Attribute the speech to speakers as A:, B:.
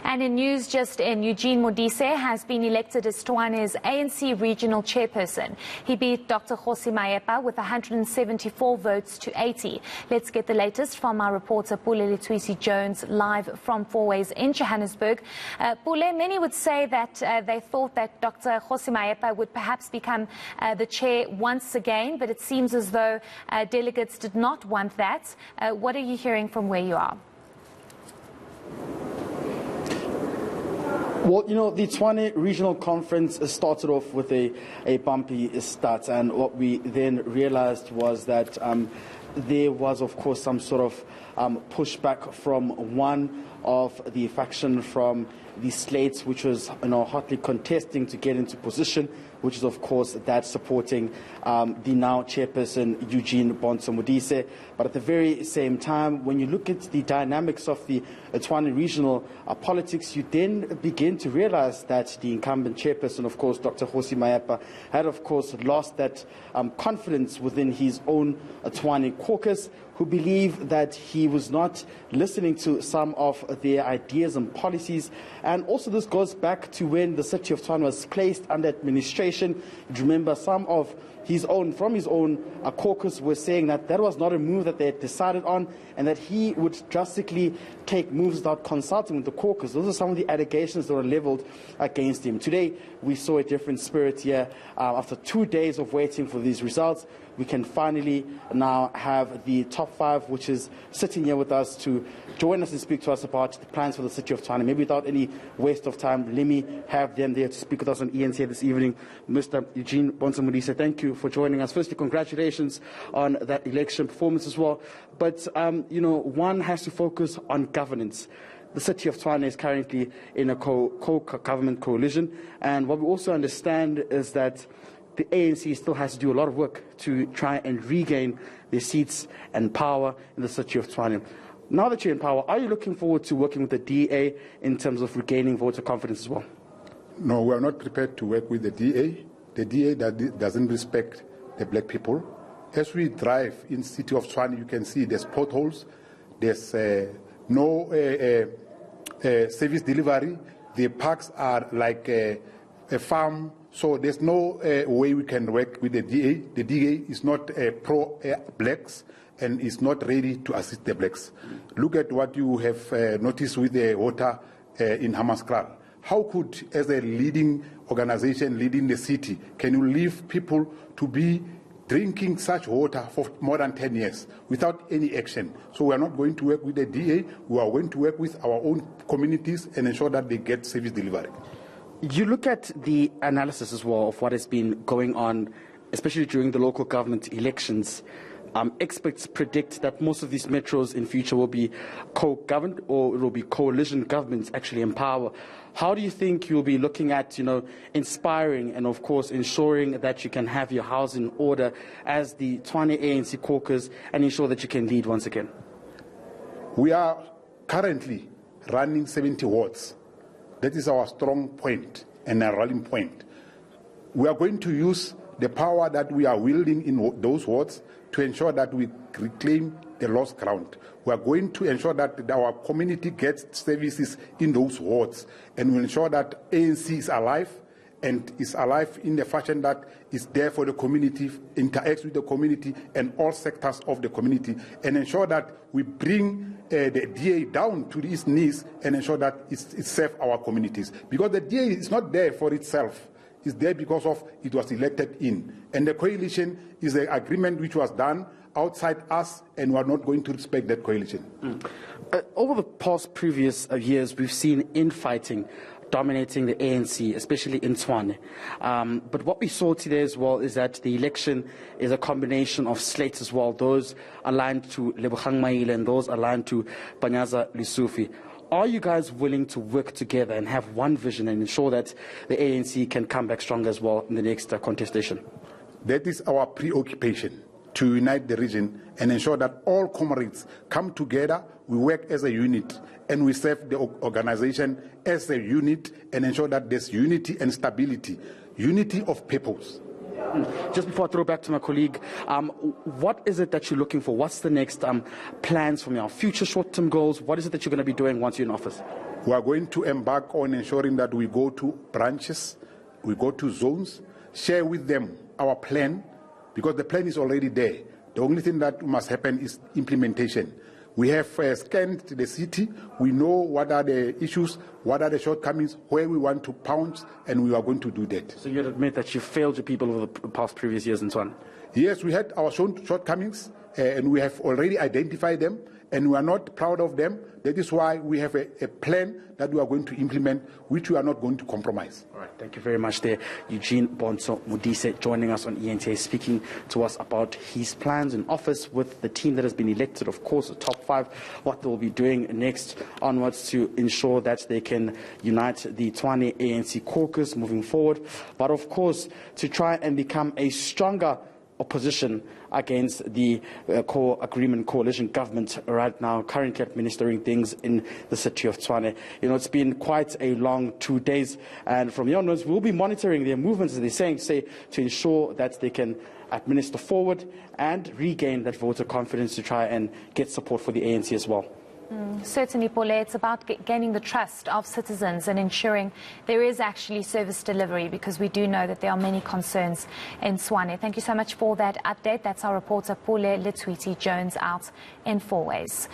A: And in news just in, Eugene Modise has been elected as Tshwane's ANC regional chairperson. He beat Dr. Kgosi Mahepa with 174 votes to 80. Let's get the latest from our reporter Pulele Jones live from Fourways in Johannesburg. Pule, many would say that they thought that Dr. Kgosi Mahepa would perhaps become the chair once again, but it seems as though delegates did not want that. What are you hearing from where you are?
B: Well, you know, the Tshwane Regional Conference started off with a bumpy start, and what we then realized was that there was, of course, some sort of pushback from one of the faction from the slate, which was, you know, hotly contesting to get into position, which is, of course, that supporting the now chairperson, Eugene Modise. But at the very same time, when you look at the dynamics of the Tshwane regional politics, you then begin to realize that the incumbent chairperson, of course, Dr. Kgosi Mahepa, had, of course, lost that confidence within his own Tshwane caucus, who believe that he was not listening to some of their ideas and policies. And also this goes back to when the city of Tshwane was placed under administration. You remember some of his own, from his own caucus, were saying that that was not a move that they had decided on, and that he would drastically take moves without consulting with the caucus. Those are some of the allegations that were leveled against him. Today, we saw a different spirit here. After 2 days of waiting for these results, we can finally now have the top five, which is sitting here with us to join us and speak to us about the plans for the city of Tshwane. Maybe without any waste of time, let me have them there to speak with us on eNCA this evening. Mr. Eugene Modise, thank you for joining us. Firstly, congratulations on that election performance as well. But, you know, one has to focus on governance. The city of Tshwane is currently in a co-government coalition, and what we also understand is that the ANC still has to do a lot of work to try and regain their seats and power in the city of Tshwane. Now that you're in power, are you looking forward to working with the DA in terms of regaining voter confidence as well?
C: No, we are not prepared to work with the DA. The DA doesn't respect the black people. As we drive in the city of Tshwane, you can see there's potholes, there's no service delivery. The parks are like a farm. So there's no way we can work with the DA. The DA is not pro-blacks and is not ready to assist the blacks. Look at what you have noticed with the water in Hammanskraal. How could, as a leading organization leading the city, can you leave people to be drinking such water for more than 10 years without any action? So we are not going to work with the DA. We are going to work with our own communities and ensure that they get service delivery.
B: You look at the analysis as well of what has been going on, especially during the local government elections. Experts predict that most of these metros in future will be co-governed, or it will be coalition governments actually in power. How do you think you'll be looking at, you know, inspiring and, of course, ensuring that you can have your house in order as the Tshwane ANC caucus and ensure that you can lead once again?
C: We are currently running 70 wards. That is our strong point and a rallying point. We are going to use the power that we are wielding in those wards to ensure that we reclaim the lost ground. We are going to ensure that our community gets services in those wards, and we ensure that ANC is alive, and is alive in the fashion that is there for the community, interacts with the community and all sectors of the community, and ensure that we bring the DA down to its knees and ensure that it serves our communities. Because the DA is not there for itself. It's there because of it was elected in. And the coalition is an agreement which was done outside us, and we are not going to respect that coalition.
B: Over the past previous years, we've seen infighting dominating the ANC, especially in Tshwane. But what we saw today as well is that the election is a combination of slates as well, those aligned to Lebogang Maile and those aligned to Panyaza Lesufi. Are you guys willing to work together and have one vision and ensure that the ANC can come back stronger as well in the next contestation?
C: That is our preoccupation, to unite the region and ensure that all comrades come together, we work as a unit, and we serve the organization as a unit and ensure that there's unity and stability, unity of purpose.
B: Just before I throw back to my colleague, what is it that you're looking for? What's the next plans from your future short-term goals? What is it that you're going to be doing once you're in office?
C: We are going to embark on ensuring that we go to branches, we go to zones, share with them our plan, because the plan is already there. The only thing that must happen is implementation. We have scanned the city. We know what are the issues, what are the shortcomings, where we want to pounce, and we are going to do that.
B: So you'd admit that you failed your people over the past previous years and so on?
C: Yes, we had our shortcomings, and we have already identified them, and we are not proud of them. That is why we have a plan that we are going to implement, which we are not going to compromise.
B: All right, thank you very much there. Eugene Modise joining us on eNCA, speaking to us about his plans in office with the team that has been elected, of course, the top 5, what they'll be doing next onwards to ensure that they can unite the Tshwane ANC caucus moving forward, but of course to try and become a stronger opposition against the core agreement coalition government right now, currently administering things in the city of Tshwane. You know, it's been quite a long 2 days, and from here onwards, we'll be monitoring their movements, as they're saying, to ensure that they can administer forward and regain that voter confidence to try and get support for the ANC as well.
A: Certainly, Paul, it's about gaining the trust of citizens and ensuring there is actually service delivery, because we do know that there are many concerns in Tshwane. Thank you so much for that update. That's our reporter, Paul Letwiti Jones, out in 4 ways.